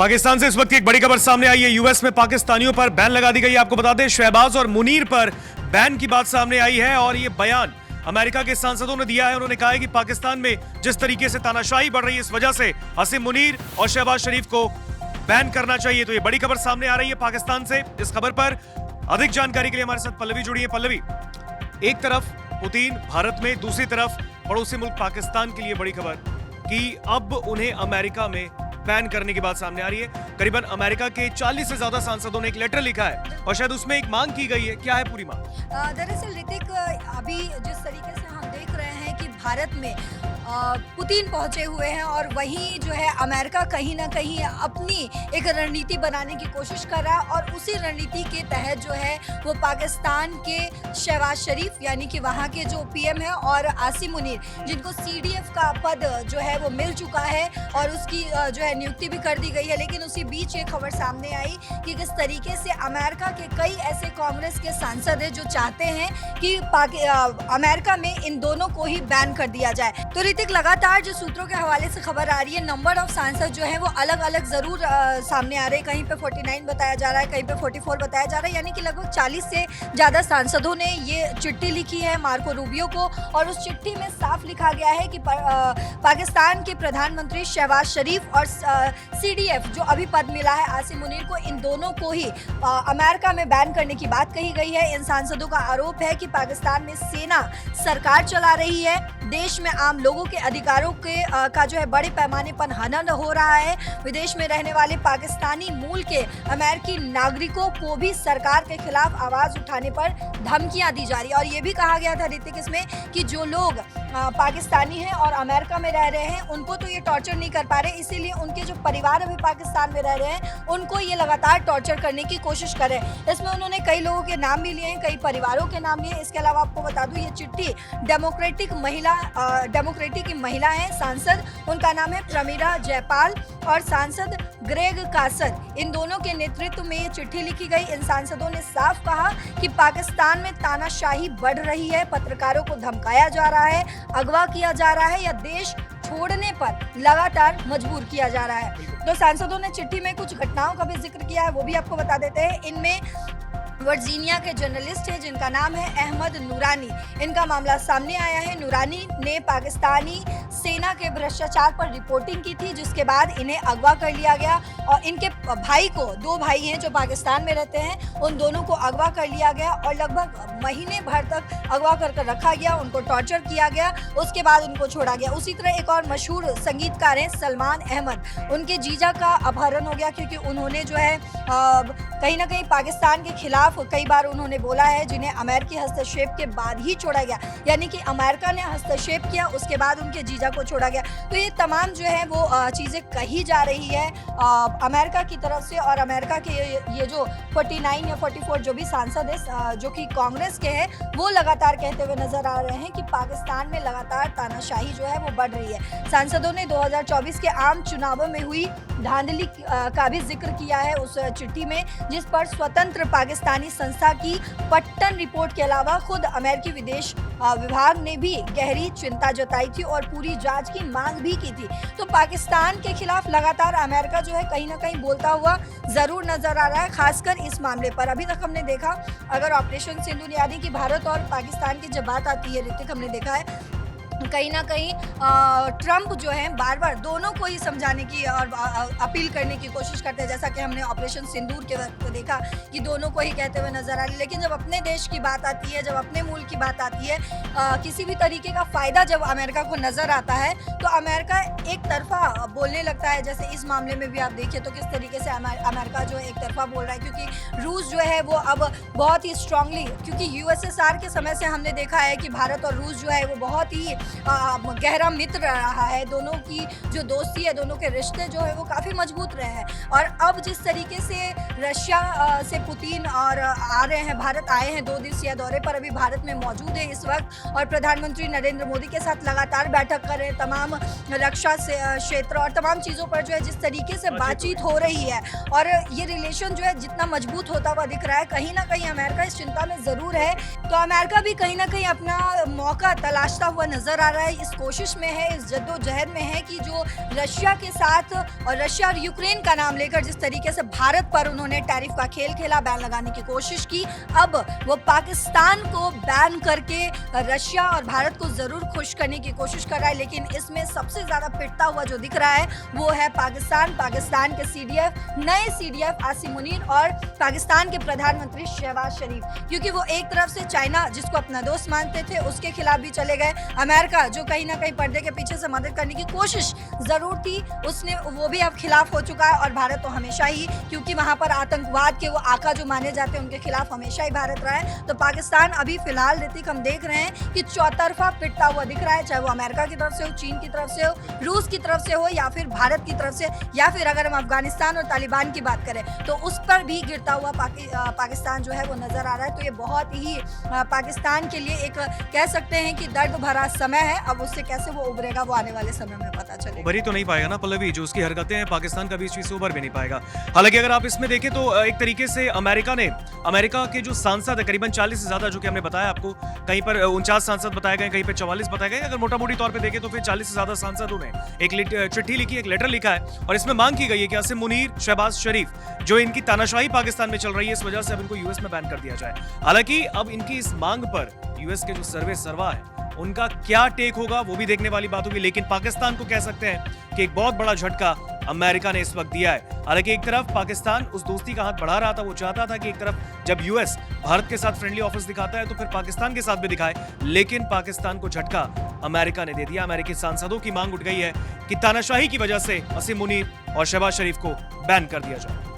पाकिस्तान से इस वक्त एक बड़ी खबर सामने आई है। यूएस में पाकिस्तानियों पर बैन लगा दी गई है। आपको बता दें, शहबाज और मुनीर पर बैन की बात सामने आई है और ये बयान अमेरिका के सांसदों ने दिया है। उन्होंने कहा है कि पाकिस्तान में जिस तरीके से तानाशाही बढ़ रही है, इस वजह से असीम मुनीर और शहबाज शरीफ को बैन करना चाहिए। तो ये बड़ी खबर सामने आ रही है पाकिस्तान से। इस खबर पर अधिक जानकारी के लिए हमारे साथ पल्लवी जुड़ी है। पल्लवी, एक तरफ पुतिन भारत में, दूसरी तरफ पड़ोसी मुल्क पाकिस्तान के लिए बड़ी खबर कि अब उन्हें अमेरिका में बैन करने की बात सामने आ रही है। करीबन अमेरिका के 40 से ज्यादा सांसदों ने एक लेटर लिखा है और शायद उसमें एक मांग की गई है। क्या है पूरी मांग? दरअसल ऋतिक, अभी जिस तरीके से हम देख रहे हैं कि भारत में पुतिन पहुंचे हुए हैं और वहीं जो है अमेरिका कहीं ना कहीं अपनी एक रणनीति बनाने की कोशिश कर रहा है और उसी रणनीति के तहत जो है वो पाकिस्तान के शहबाज शरीफ यानी कि वहाँ के जो पीएम है और आसिम मुनीर, जिनको सीडीएफ का पद जो है वो मिल चुका है और उसकी जो है नियुक्ति भी कर दी गई है। लेकिन उसी बीच ये खबर सामने आई कि किस तरीके से अमेरिका के कई ऐसे कांग्रेस के सांसद हैं जो चाहते हैं कि अमेरिका में इन दोनों को ही बैन कर दिया जाए। तो ऋतिक, लगातार जो सूत्रों के हवाले से खबर आ रही है, नंबर ऑफ सांसद जो है वो अलग अलग जरूर सामने आ रहे हैं। कहीं पे 49 बताया जा रहा है, कहीं पे 44 बताया जा रहा है, यानी कि लगभग 40 से ज्यादा सांसदों ने ये चिट्ठी लिखी है मार्को रूबियो को और उस चिट्ठी में साफ लिखा गया है कि पाकिस्तान के प्रधानमंत्री शहबाज शरीफ और सीडीएफ जो अभी पद मिला है आसिम मुनीर को, इन दोनों को ही अमेरिका में बैन करने की बात कही गई है। इन सांसदों का आरोप है कि पाकिस्तान में सेना सरकार चला रही है, देश में आम लोगों के अधिकारों का जो है बड़े पैमाने पर हनन हो रहा है। विदेश में रहने वाले पाकिस्तानी मूल के अमेरिकी नागरिकों को भी सरकार के खिलाफ आवाज उठाने पर धमकियां दी जा रही है। और ये भी कहा गया था ऋतिक इसमें कि जो लोग पाकिस्तानी हैं और अमेरिका में रह रहे हैं उनको तो ये टॉर्चर नहीं कर पा रहे, इसीलिए उनके जो परिवार अभी पाकिस्तान में रह रहे हैं उनको ये लगातार टॉर्चर करने की कोशिश कर रहे हैं। इसमें उन्होंने कई लोगों के नाम भी लिए हैं, कई परिवारों के नाम लिए। इसके अलावा आपको बता दूं, ये चिट्ठी डेमोक्रेटिक की महिला है सांसद, उनका नाम है प्रमीला जयपाल और सांसद ग्रेग कासर, इन दोनों के नेतृत्व में ये चिट्ठी लिखी गई। इन सांसदों ने साफ कहा कि पाकिस्तान में तानाशाही बढ़ रही है, पत्रकारों को धमकाया जा रहा है, अगवा किया जा रहा है या देश छोड़ने पर लगातार मजबूर किया जा रहा है। तो सांसदों ने चिट्ठी में कुछ घटनाओं का भी जिक्र किया है, वो भी आपको बता देते हैं। इनमें वर्जीनिया के जर्नलिस्ट हैं जिनका नाम है अहमद नूरानी, इनका मामला सामने आया है। नूरानी ने पाकिस्तानी सेना के भ्रष्टाचार पर रिपोर्टिंग की थी, जिसके बाद इन्हें अगवा कर लिया गया और इनके भाई को, 2 भाई हैं जो पाकिस्तान में रहते हैं, उन दोनों को अगवा कर लिया गया और लगभग महीने भर तक अगवा कर रखा गया, उनको टॉर्चर किया गया, उसके बाद उनको छोड़ा गया। उसी तरह एक और मशहूर संगीतकार हैं सलमान अहमद, उनके जीजा का अपहरण हो गया क्योंकि उन्होंने जो है कहीं ना कहीं पाकिस्तान के खिलाफ कई बार उन्होंने बोला है, जिन्हें अमेरिकी हस्तक्षेप के बाद ही छोड़ा गया, यानी कि अमेरिका ने हस्तक्षेप किया उसके बाद उनके जीजा को छोड़ा गया। तो ये तमाम जो है वो चीज़ें कही जा रही है अमेरिका की तरफ से और अमेरिका के ये जो 49 या 44 जो भी सांसद है जो कि कांग्रेस के हैं, वो लगातार कहते हुए नजर आ रहे हैं कि पाकिस्तान में लगातार तानाशाही जो है वो बढ़ रही है। सांसदों ने 2024 के आम चुनावों में हुई धांधली का भी जिक्र किया है उस चिट्ठी में, जिस पर स्वतंत्र पाकिस्तानी संस्था की पट्टन रिपोर्ट के अलावा खुद अमेरिकी विदेश विभाग ने भी गहरी चिंता जताई थी और पूरी जांच की मांग भी की थी। तो पाकिस्तान के खिलाफ लगातार अमेरिका जो है कहीं ना कहीं बोलता हुआ जरूर नजर आ रहा है, खासकर इस मामले पर। अभी तक हमने देखा, अगर ऑपरेशन सिंदूर यानी कि भारत और पाकिस्तान की जब बात आती है ऋतिक, हमने देखा है कहीं ना कहीं ट्रंप जो है बार बार दोनों को ही समझाने की और अपील करने की कोशिश करते हैं, जैसा कि हमने ऑपरेशन सिंदूर के वक्त देखा कि दोनों को ही कहते हुए नजर आ रही है। लेकिन जब अपने देश की बात आती है, जब अपने मुल्क की बात आती है, किसी भी तरीके का फायदा जब अमेरिका को नजर आता है तो अमेरिका एक तरफा बोलने लगता है। जैसे इस मामले में भी आप देखिए तो किस तरीके से अमेरिका जो है एक तरफा बोल रहा है, क्योंकि रूस जो है वो अब बहुत ही स्ट्रांगली, क्योंकि यूएसएसआर के समय से हमने देखा है कि भारत और रूस जो है वो बहुत ही गहरा मित्र रहा है, दोनों की जो दोस्ती है, दोनों के रिश्ते जो है वो काफ़ी मजबूत रहे हैं। और अब जिस तरीके से रशिया से पुतिन और आ रहे हैं, भारत आए हैं 2 दिवसीय दौरे पर, अभी भारत में मौजूद है इस वक्त और प्रधानमंत्री नरेंद्र मोदी के साथ लगातार बैठक कर रहे हैं, तमाम रक्षा क्षेत्र और तमाम चीज़ों पर जो है जिस तरीके से बातचीत हो रही है और ये रिलेशन जो है जितना मजबूत होता हुआ दिख रहा है, कहीं ना कहीं अमेरिका इस चिंता में ज़रूर है। तो अमेरिका भी कहीं ना कहीं अपना मौका तलाशता हुआ नजर नजर आ रहा है, इस कोशिश में है, इस जद्दोजहद में है कि जो रशिया के साथ और रशिया और यूक्रेन का नाम लेकर जिस तरीके से भारत पर उन्होंने टैरिफ का खेल खेला, बैन लगाने की कोशिश की, अब वो पाकिस्तान को बैन करके रशिया और भारत को जरूर खुश करने की कोशिश कर रहा है। लेकिन इसमें सबसे ज्यादा पिटता हुआ जो दिख रहा है वो है पाकिस्तान के सीडीएफ, नए सीडीएफ आसिम मुनीर और पाकिस्तान के प्रधानमंत्री शहबाज शरीफ, क्योंकि वो एक तरफ से चाइना जिसको अपना दोस्त मानते थे उसके खिलाफ भी चले गए, अमेरिका जो कहीं ना कहीं पर्दे के पीछे से मदद करने की कोशिश जरूर थी उसने, वो भी अब खिलाफ हो चुका है। और भारत तो हमेशा ही, क्योंकि वहां पर आतंकवाद के वो आका जो माने जाते हैं उनके खिलाफ हमेशा ही भारत रहा है। तो पाकिस्तान अभी फिलहाल ऋतिक हम देख रहे हैं कि चौतरफा पिटता हुआ दिख रहा है, चाहे वो अमेरिका की तरफ से हो, चीन की तरफ से हो, रूस की तरफ से हो या फिर भारत की तरफ से, या फिर अगर हम अफगानिस्तान और तालिबान की बात करें तो उस पर भी गिरता हुआ पाकिस्तान जो है वो नजर आ रहा है। तो ये बहुत ही पाकिस्तान के लिए एक कह सकते हैं कि दर्द भरा समय है। अब उससे कैसे वो उभरेगा वो आने वाले समय में पता चलेगा। उभर ही तो नहीं पाएगा ना पल्लवी, जो उसकी हरकतें हैं पाकिस्तान का भी इस चीज से उभर भी नहीं पाएगा। हालांकि अगर आप इसमें देखें तो एक तरीके से अमेरिका के जो सांसद है करीबन 40 से ज्यादा, जो कि हमने बताया आपको, कहीं पर 49 सांसद बताए गए, कहीं पर 44 बताए गए, अगर मोटा मोटी तौर पे देखें तो फिर 40 से ज्यादा सांसदों ने एक चिट्ठी लिखी, एक लेटर लिखा है और इसमें मांग की गई है कि आसिम मुनीर, शहबाज शरीफ, जो इनकी तानाशाही पाकिस्तान में चल रही है, इस वजह से अब इनको यूएस में बैन कर दिया जाए। हालांकि अब इनकी इस मांग पर यूएस के जो सर्वा है उनका क्या टेक होगा वो भी देखने वाली बात होगी। लेकिन पाकिस्तान को कह सकते हैं कि एक बहुत बड़ा झटका अमेरिका ने इस वक्त दिया है। हालांकि एक तरफ पाकिस्तान उस दोस्ती का हाथ बढ़ा रहा था, वो चाहता था कि एक तरफ जब यूएस भारत के साथ फ्रेंडली ऑफिस दिखाता है तो फिर पाकिस्तान के साथ भी दिखाए, लेकिन पाकिस्तान को झटका अमेरिका ने दे दिया। अमेरिकी सांसदों की मांग उठ गई है कि तानाशाही की वजह से आसिम मुनीर और शहबाज शरीफ को बैन कर दिया जाए।